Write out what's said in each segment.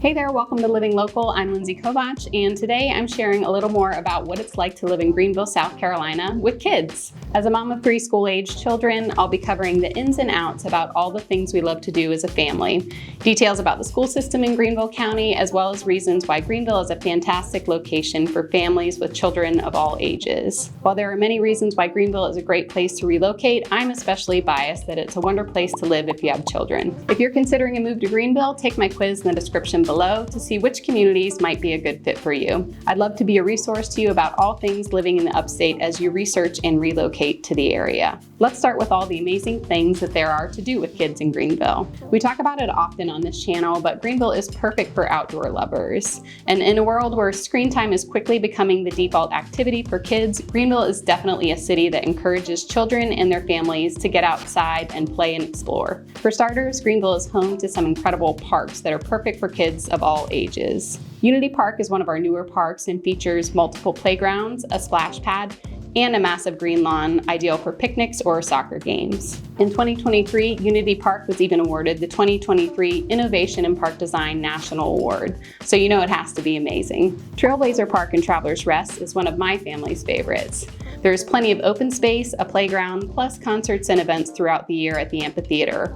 Hey there, welcome to Living Local. I'm Lindsey Kovach, and today I'm sharing a little more about what it's like to live in Greenville, South Carolina with kids. As a mom of 3 school-aged children, I'll be covering the ins and outs about all the things we love to do as a family, details about the school system in Greenville County, as well as reasons why Greenville is a fantastic location for families with children of all ages. While there are many reasons why Greenville is a great place to relocate, I'm especially biased that it's a wonderful place to live if you have children. If you're considering a move to Greenville, take my quiz in the description below to see which communities might be a good fit for you. I'd love to be a resource to you about all things living in the upstate as you research and relocate to the area. Let's start with all the amazing things that there are to do with kids in Greenville. We talk about it often on this channel, but Greenville is perfect for outdoor lovers. And in a world where screen time is quickly becoming the default activity for kids, Greenville is definitely a city that encourages children and their families to get outside and play and explore. For starters, Greenville is home to some incredible parks that are perfect for kids of all ages. Unity Park is one of our newer parks and features multiple playgrounds, a splash pad, and a massive green lawn, ideal for picnics or soccer games. In 2023, Unity Park was even awarded the 2023 Innovation in Park Design National Award, so you know it has to be amazing. Trailblazer Park in Travelers Rest is one of my family's favorites. There's plenty of open space, a playground, plus concerts and events throughout the year at the amphitheater,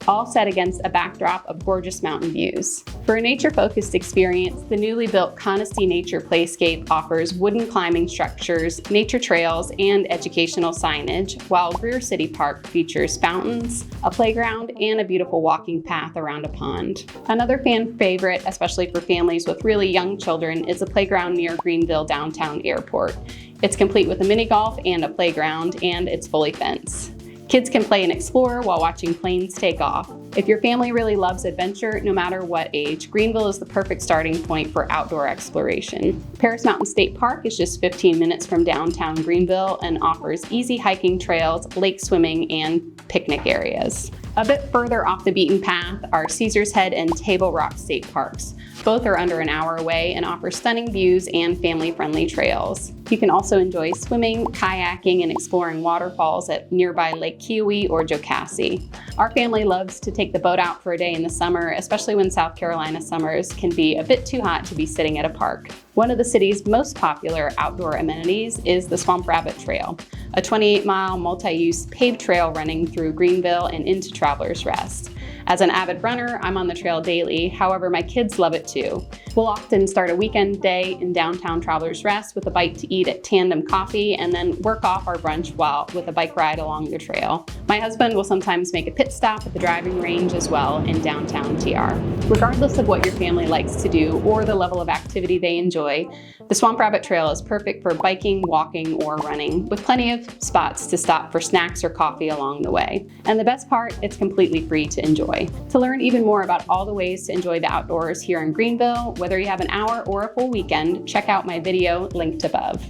all set against a backdrop of gorgeous mountain views. For a nature-focused experience, the newly built Conisty Nature Playscape offers wooden climbing structures, nature trails, and educational signage, while Greer City Park features fountains, a playground, and a beautiful walking path around a pond. Another fan favorite, especially for families with really young children, is a playground near Greenville Downtown Airport. It's complete with a mini golf and a playground, and it's fully fenced. Kids can play and explore while watching planes take off. If your family really loves adventure, no matter what age, Greenville is the perfect starting point for outdoor exploration. Paris Mountain State Park is just 15 minutes from downtown Greenville and offers easy hiking trails, lake swimming, and picnic areas. A bit further off the beaten path are Caesars Head and Table Rock State Parks. Both are under an hour away and offer stunning views and family-friendly trails. You can also enjoy swimming, kayaking, and exploring waterfalls at nearby Lake Keowee or Jocassee. Our family loves to take the boat out for a day in the summer, especially when South Carolina summers can be a bit too hot to be sitting at a park. One of the city's most popular outdoor amenities is the Swamp Rabbit Trail, a 28-mile multi-use paved trail running through Greenville and into Travelers Rest. As an avid runner, I'm on the trail daily. However, my kids love it too. We'll often start a weekend day in downtown Travelers Rest with a bite to eat at Tandem Coffee and then work off our brunch with a bike ride along the trail. My husband will sometimes make a pit stop at the driving range as well in downtown TR. Regardless of what your family likes to do or the level of activity they enjoy, the Swamp Rabbit Trail is perfect for biking, walking, or running, with plenty of spots to stop for snacks or coffee along the way. And the best part, it's completely free to enjoy. To learn even more about all the ways to enjoy the outdoors here in Greenville, whether you have an hour or a full weekend, check out my video linked above.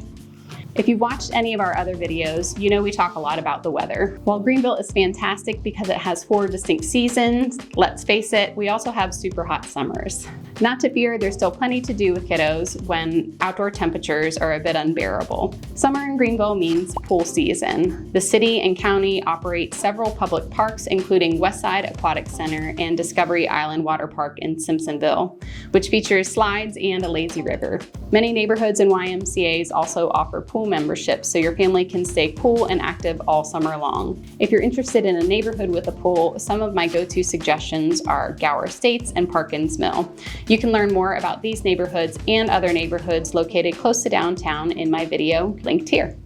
If you've watched any of our other videos, you know we talk a lot about the weather. While Greenville is fantastic because it has 4 distinct seasons, let's face it, we also have super hot summers. Not to fear, there's still plenty to do with kiddos when outdoor temperatures are a bit unbearable. Summer in Greenville means pool season. The city and county operate several public parks, including Westside Aquatic Center and Discovery Island Water Park in Simpsonville, which features slides and a lazy river. Many neighborhoods and YMCAs also offer pool memberships, so your family can stay cool and active all summer long. If you're interested in a neighborhood with a pool, some of my go-to suggestions are Gower Estates and Parkins Mill. You can learn more about these neighborhoods and other neighborhoods located close to downtown in my video linked here.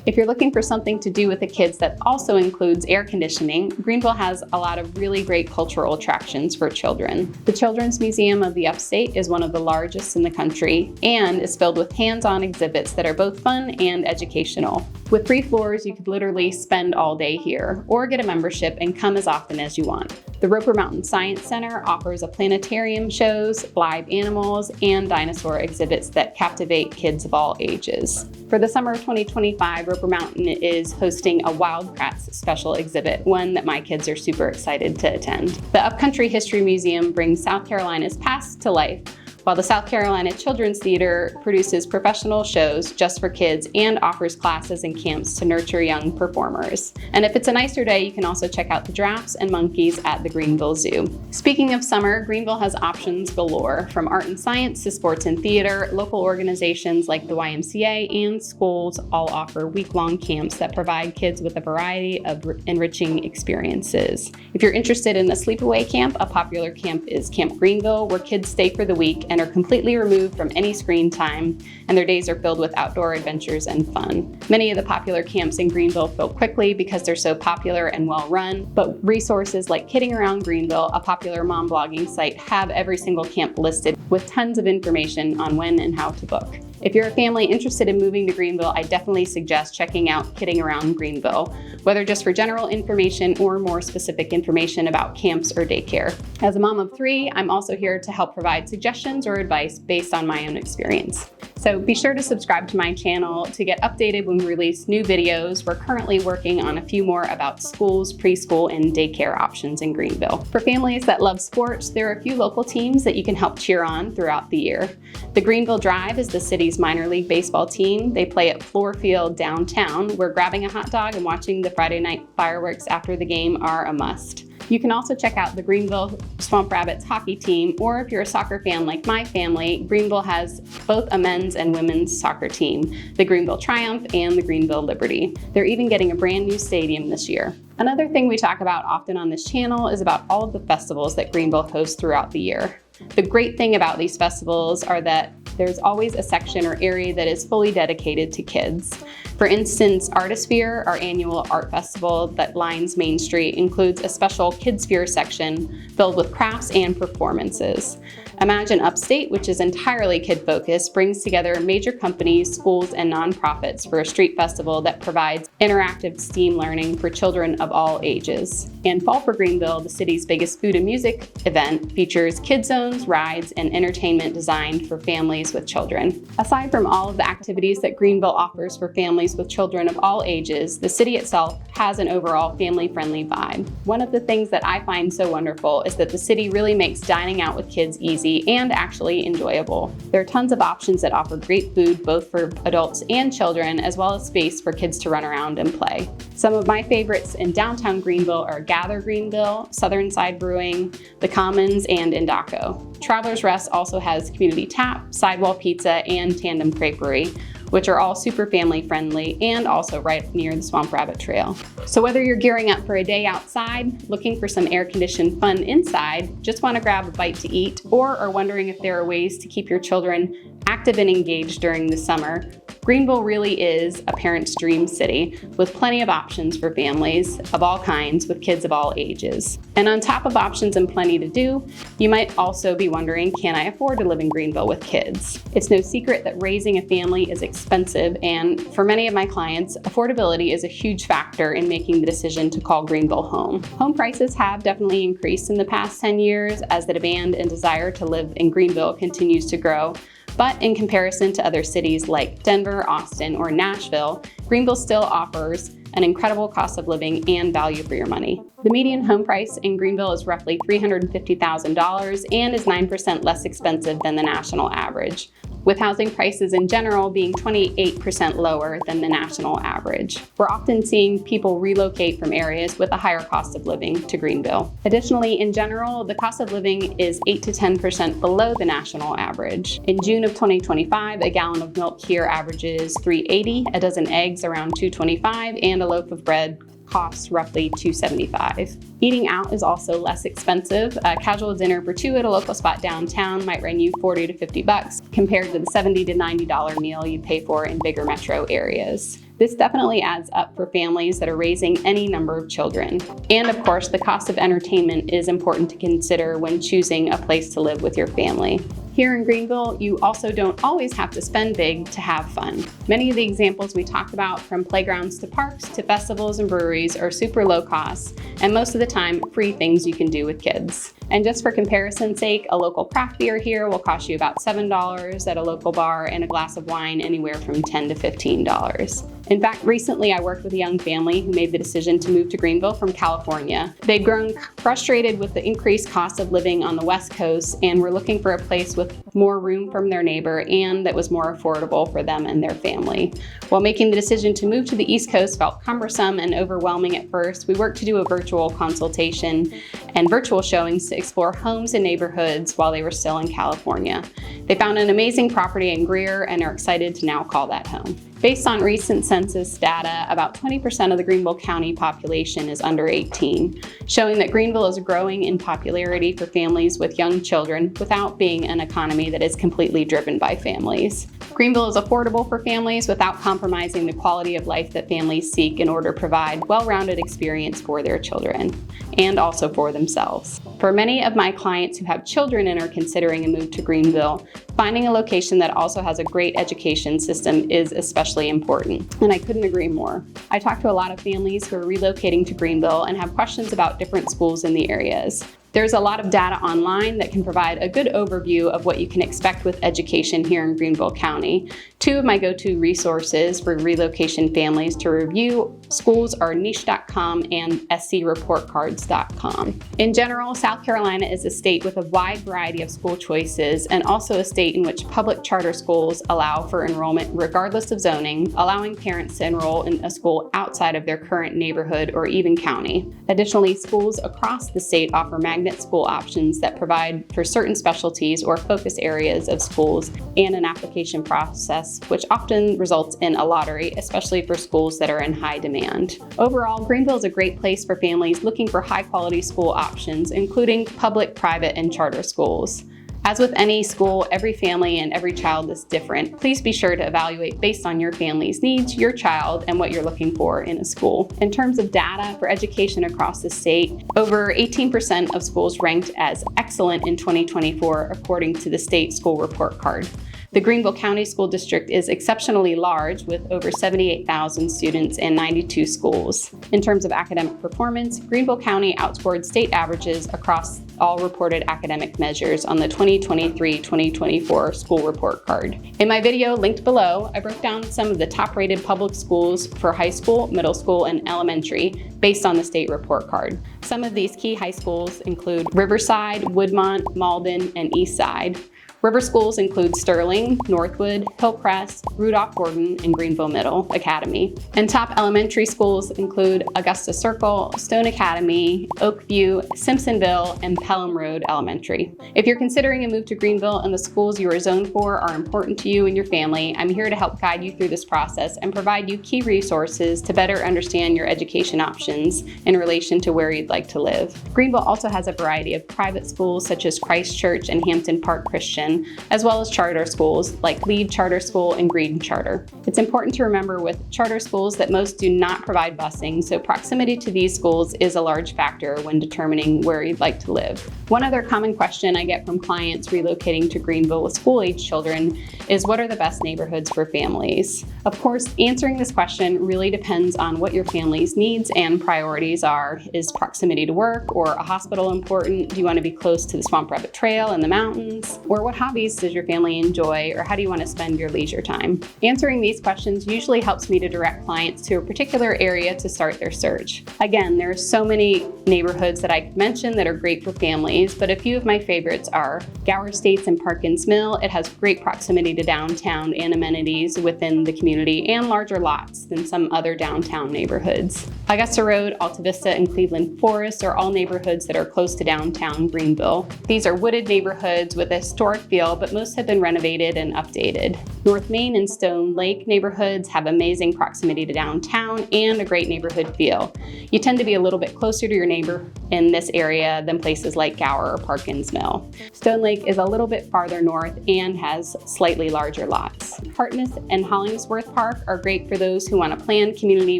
If you're looking for something to do with the kids that also includes air conditioning, Greenville has a lot of really great cultural attractions for children. The Children's Museum of the Upstate is one of the largest in the country and is filled with hands-on exhibits that are both fun and educational. With 3 floors, you could literally spend all day here or get a membership and come as often as you want. The Roper Mountain Science Center offers a planetarium shows, live animals, and dinosaur exhibits that captivate kids of all ages. For the summer of 2025, Roper Mountain is hosting a Wildcrats special exhibit, one that my kids are super excited to attend. The Upcountry History Museum brings South Carolina's past to life while the South Carolina Children's Theater produces professional shows just for kids and offers classes and camps to nurture young performers. And if it's a nicer day, you can also check out the giraffes and monkeys at the Greenville Zoo. Speaking of summer, Greenville has options galore, from art and science to sports and theater. Local organizations like the YMCA and schools all offer week-long camps that provide kids with a variety of enriching experiences. If you're interested in a sleepaway camp, a popular camp is Camp Greenville, where kids stay for the week and are completely removed from any screen time, and their days are filled with outdoor adventures and fun. Many of the popular camps in Greenville fill quickly because they're so popular and well run, but resources like Kidding Around Greenville, a popular mom blogging site, have every single camp listed with tons of information on when and how to book. If you're a family interested in moving to Greenville, I definitely suggest checking out Kidding Around Greenville, whether just for general information or more specific information about camps or daycare. As a mom of 3, I'm also here to help provide suggestions or advice based on my own experience. So be sure to subscribe to my channel to get updated when we release new videos. We're currently working on a few more about schools, preschool, and daycare options in Greenville. For families that love sports, there are a few local teams that you can help cheer on throughout the year. The Greenville Drive is the city's minor league baseball team. They play at Floor Field downtown, where grabbing a hot dog and watching the Friday night fireworks after the game are a must. You can also check out the Greenville Swamp Rabbits hockey team, or if you're a soccer fan like my family, Greenville has both a men's and women's soccer team, the Greenville Triumph and the Greenville Liberty. They're even getting a brand new stadium this year. Another thing we talk about often on this channel is about all of the festivals that Greenville hosts throughout the year. The great thing about these festivals are that there's always a section or area that is fully dedicated to kids. For instance, Artisphere, our annual art festival that lines Main Street, includes a special Kidsphere section filled with crafts and performances. Imagine Upstate, which is entirely kid-focused, brings together major companies, schools, and nonprofits for a street festival that provides interactive STEAM learning for children of all ages. And Fall for Greenville, the city's biggest food and music event, features kid zones, rides, and entertainment designed for families with children. Aside from all of the activities that Greenville offers for families with children of all ages, the city itself has an overall family-friendly vibe. One of the things that I find so wonderful is that the city really makes dining out with kids easy and actually enjoyable. There are tons of options that offer great food both for adults and children, as well as space for kids to run around and play. Some of my favorites in downtown Greenville are Gather Greenville, Southern Side Brewing, The Commons, and Indaco. Travelers Rest also has Community Tap, Sidewall Pizza, and Tandem Creperie, which are all super family friendly and also right near the Swamp Rabbit Trail. So whether you're gearing up for a day outside, looking for some air-conditioned fun inside, just want to grab a bite to eat, or are wondering if there are ways to keep your children active and engaged during the summer, Greenville really is a parent's dream city with plenty of options for families of all kinds with kids of all ages. And on top of options and plenty to do, you might also be wondering, can I afford to live in Greenville with kids? It's no secret that raising a family is expensive, and for many of my clients, affordability is a huge factor in making the decision to call Greenville home. Home prices have definitely increased in the past 10 years as the demand and desire to live in Greenville continues to grow. But in comparison to other cities like Denver, Austin, or Nashville, Greenville still offers an incredible cost of living and value for your money. The median home price in Greenville is roughly $350,000 and is 9% less expensive than the national average, with housing prices in general being 28% lower than the national average. We're often seeing people relocate from areas with a higher cost of living to Greenville. Additionally, in general, the cost of living is 8 to 10% below the national average. In June of 2025, a gallon of milk here averages $3.80, a dozen eggs around $2.25, and a loaf of bread costs roughly $2.75. Eating out is also less expensive. A casual dinner for 2 at a local spot downtown might run you $40 to $50 compared to the $70 to $90 meal you pay for in bigger metro areas. This definitely adds up for families that are raising any number of children. And of course, the cost of entertainment is important to consider when choosing a place to live with your family. Here in Greenville, you also don't always have to spend big to have fun. Many of the examples we talked about, from playgrounds to parks to festivals and breweries, are super low cost, and most of the time free things you can do with kids. And just for comparison's sake, a local craft beer here will cost you about $7 at a local bar, and a glass of wine anywhere from $10 to $15. In fact, recently I worked with a young family who made the decision to move to Greenville from California. They'd grown frustrated with the increased cost of living on the West Coast and were looking for a place with more room from their neighbor and that was more affordable for them and their family. While making the decision to move to the East Coast felt cumbersome and overwhelming at first, we worked to do a virtual consultation and virtual showings to explore homes and neighborhoods while they were still in California. They found an amazing property in Greer and are excited to now call that home. Based on recent census data, about 20% of the Greenville County population is under 18, showing that Greenville is growing in popularity for families with young children without being an economy that is completely driven by families. Greenville is affordable for families without compromising the quality of life that families seek in order to provide well-rounded experience for their children and also for themselves. For many of my clients who have children and are considering a move to Greenville, finding a location that also has a great education system is especially important, and I couldn't agree more. I talk to a lot of families who are relocating to Greenville and have questions about different schools in the areas. There's a lot of data online that can provide a good overview of what you can expect with education here in Greenville County. Two of my go-to resources for relocation families to review schools are niche.com and screportcards.com. In general, South Carolina is a state with a wide variety of school choices and also a state in which public charter schools allow for enrollment regardless of zoning, allowing parents to enroll in a school outside of their current neighborhood or even county. Additionally, schools across the state offer magnet school options that provide for certain specialties or focus areas of schools and an application process, which often results in a lottery, especially for schools that are in high demand. Overall, Greenville is a great place for families looking for high-quality school options, including public, private, and charter schools. As with any school, every family and every child is different. Please be sure to evaluate based on your family's needs, your child, and what you're looking for in a school. In terms of data for education across the state, over 18% of schools ranked as excellent in 2024, according to the state school report card. The Greenville County School District is exceptionally large with over 78,000 students and 92 schools. In terms of academic performance, Greenville County outscored state averages across all reported academic measures on the 2023-2024 school report card. In my video linked below, I broke down some of the top-rated public schools for high school, middle school, and elementary based on the state report card. Some of these key high schools include Riverside, Woodmont, Malden, and Eastside. River schools include Sterling, Northwood, Hillcrest, Rudolph Gordon, and Greenville Middle Academy. And top elementary schools include Augusta Circle, Stone Academy, Oakview, Simpsonville, and Pelham Road Elementary. If you're considering a move to Greenville and the schools you are zoned for are important to you and your family, I'm here to help guide you through this process and provide you key resources to better understand your education options in relation to where you'd like to live. Greenville also has a variety of private schools such as Christ Church and Hampton Park Christian, as well as charter schools like Lead Charter School and Green Charter. It's important to remember with charter schools that most do not provide busing, so proximity to these schools is a large factor when determining where you'd like to live. One other common question I get from clients relocating to Greenville with school-age children is what are the best neighborhoods for families? Of course, answering this question really depends on what your family's needs and priorities are. Is proximity to work or a hospital important? Do you want to be close to the Swamp Rabbit Trail and the mountains? Or what hobbies does your family enjoy, or how do you want to spend your leisure time? Answering these questions usually helps me to direct clients to a particular area to start their search. Again, there are so many neighborhoods that I mentioned that are great for families, but a few of my favorites are Gower Estates and Parkins Mill. It has great proximity to downtown and amenities within the community and larger lots than some other downtown neighborhoods. Augusta Road, Alta Vista, and Cleveland Forest are all neighborhoods that are close to downtown Greenville. These are wooded neighborhoods with a historic feel, but most have been renovated and updated. North Main and Stone Lake neighborhoods have amazing proximity to downtown and a great neighborhood feel. You tend to be a little bit closer to your neighbor in this area than places like Gower or Parkins Mill. Stone Lake is a little bit farther north and has slightly larger lots. Hartnett and Hollingsworth Park are great for those who want a planned community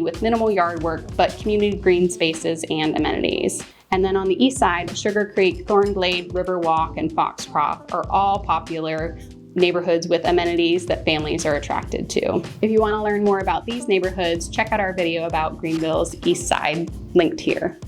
with minimal yard work, but community green spaces and amenities. And then on the east side, Sugar Creek, Thornglade, Riverwalk, and Foxcroft are all popular neighborhoods with amenities that families are attracted to. If you want to learn more about these neighborhoods, check out our video about Greenville's east side, linked here.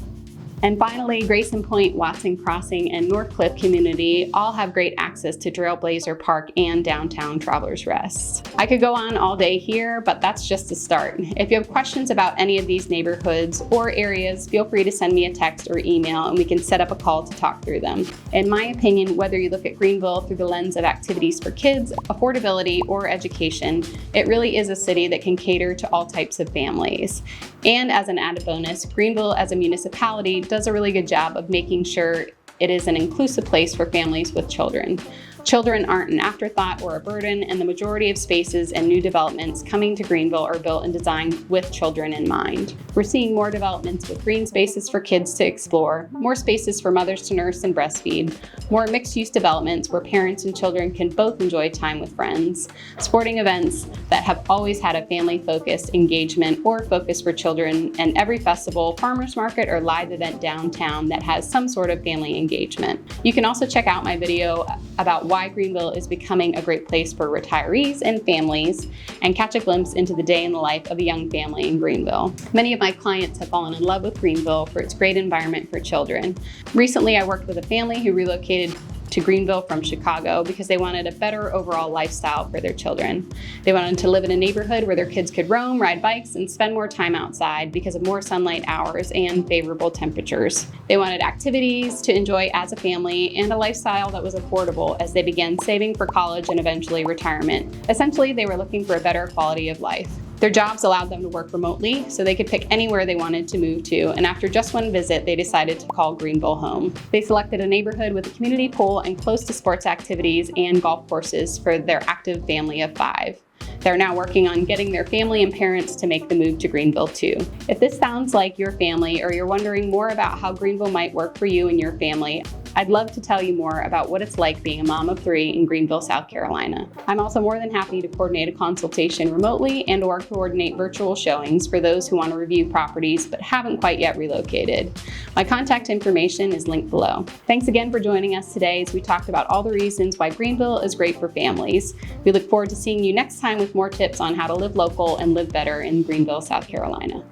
And finally, Grayson Point, Watson Crossing, and North Cliff community all have great access to Trailblazer Park and downtown Travelers Rest. I could go on all day here, but that's just a start. If you have questions about any of these neighborhoods or areas, feel free to send me a text or email and we can set up a call to talk through them. In my opinion, whether you look at Greenville through the lens of activities for kids, affordability, or education, it really is a city that can cater to all types of families. And as an added bonus, Greenville as a municipality does a really good job of making sure it is an inclusive place for families with children. Children aren't an afterthought or a burden, and the majority of spaces and new developments coming to Greenville are built and designed with children in mind. We're seeing more developments with green spaces for kids to explore, more spaces for mothers to nurse and breastfeed, more mixed-use developments where parents and children can both enjoy time with friends, sporting events that have always had a family-focused engagement or focus for children, and every festival, farmers market, or live event downtown that has some sort of family engagement. You can also check out my video about why Greenville is becoming a great place for retirees and families, and catch a glimpse into the day in the life of a young family in Greenville. Many of my clients have fallen in love with Greenville for its great environment for children. Recently, I worked with a family who relocated to Greenville from Chicago because they wanted a better overall lifestyle for their children. They wanted to live in a neighborhood where their kids could roam, ride bikes, and spend more time outside because of more sunlight hours and favorable temperatures. They wanted activities to enjoy as a family and a lifestyle that was affordable as they began saving for college and eventually retirement. Essentially, they were looking for a better quality of life. Their jobs allowed them to work remotely, so they could pick anywhere they wanted to move to, and after just one visit, they decided to call Greenville home. They selected a neighborhood with a community pool and close to sports activities and golf courses for their active family of 5. They're now working on getting their family and parents to make the move to Greenville too. If this sounds like your family, or you're wondering more about how Greenville might work for you and your family, I'd love to tell you more about what it's like being a mom of 3 in Greenville, South Carolina. I'm also more than happy to coordinate a consultation remotely and/or coordinate virtual showings for those who want to review properties but haven't quite yet relocated. My contact information is linked below. Thanks again for joining us today as we talked about all the reasons why Greenville is great for families. We look forward to seeing you next time with more tips on how to live local and live better in Greenville, South Carolina.